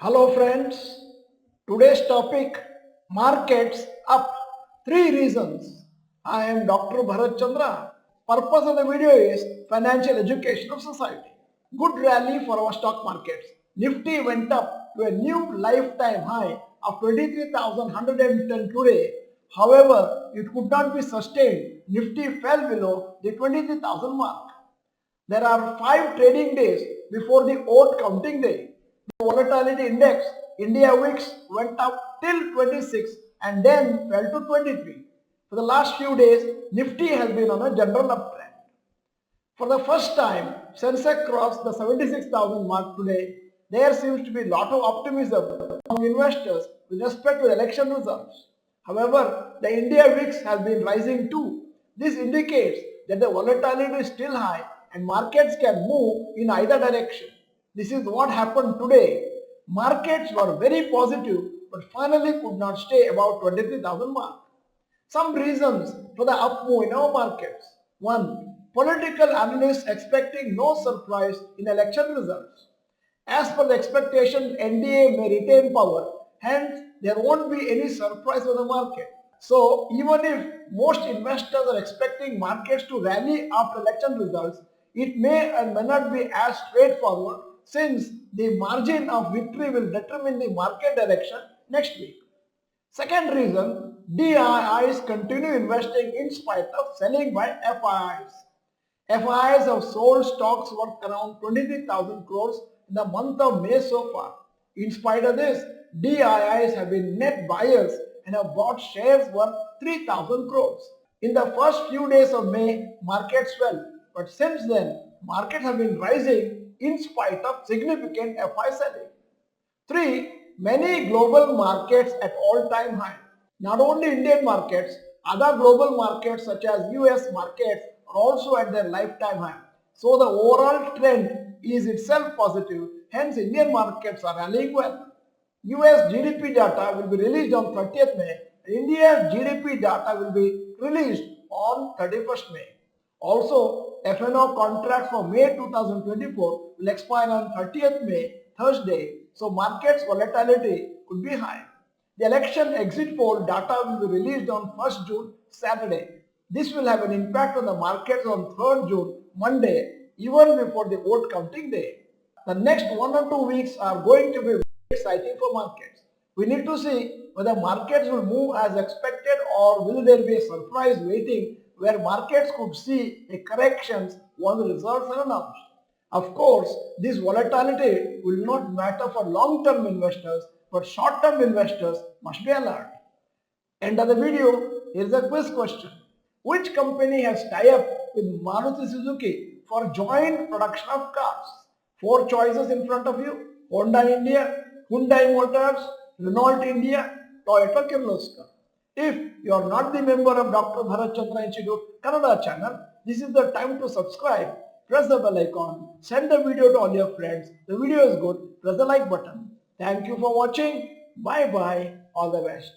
Hello friends, today's topic markets up 3 reasons. I am Dr. Bharath Chandra. Purpose of the video is financial education of society. Good rally for our stock markets. Nifty went up to a new lifetime high of 23,110 today. However, it could not be sustained. Nifty fell below the 23,000 mark. There are 5 trading days before the oat counting day. The volatility index, India VIX, went up till 26 and then fell to 23. For the last few days, Nifty has been on a general uptrend. For the first time, Sensex crossed the 76,000 mark today. There seems to be a lot of optimism among investors with respect to the election results. However, the India VIX has been rising too. This indicates that the volatility is still high and markets can move in either direction. This is what happened today. Markets were very positive but finally could not stay above 23,000 mark. Some reasons for the up move in our markets. 1. Political analysts expecting no surprise in election results. As per the expectation, NDA may retain power, hence there won't be any surprise for the market. So even if most investors are expecting markets to rally after election results, it may and may not be as straightforward since the margin of victory will determine the market direction next week. Second reason, DIIs continue investing in spite of selling by FIIs. FIIs have sold stocks worth around 23,000 crores in the month of May so far. In spite of this, DIIs have been net buyers and have bought shares worth 3,000 crores. In the first few days of May, markets fell, but since then, markets have been rising in spite of significant FI selling. 3. Many global markets at all-time high. Not only Indian markets, other global markets such as US markets are also at their lifetime high. So the overall trend is itself positive, hence Indian markets are rallying well. US GDP data will be released on 30th May. India's GDP data will be released on 31st May. Also, FNO contracts for May 2024 will expire on 30th May, Thursday, so markets volatility could be high. The election exit poll data will be released on 1st June, Saturday. This will have an impact on the markets on 3rd June, Monday, even before the vote counting day. The next 1 or 2 weeks are going to be very exciting for markets. We need to see whether markets will move as expected or will there be a surprise waiting where markets could see a corrections once the results are announced. Of course, this volatility will not matter for long-term investors, but short-term investors must be alert. End of the video, here is a quiz question. Which company has tie-up with Maruti Suzuki for joint production of cars? 4 choices in front of you: Honda India, Hyundai Motors, Renault India, Toyota Kirloskar. If you are not the member of Dr. Bharath Chandra Institute Kannada channel, this is the time to subscribe. Press the bell icon, send the video to all your friends. The video is good, press the like button. Thank you for watching. Bye bye. All the best.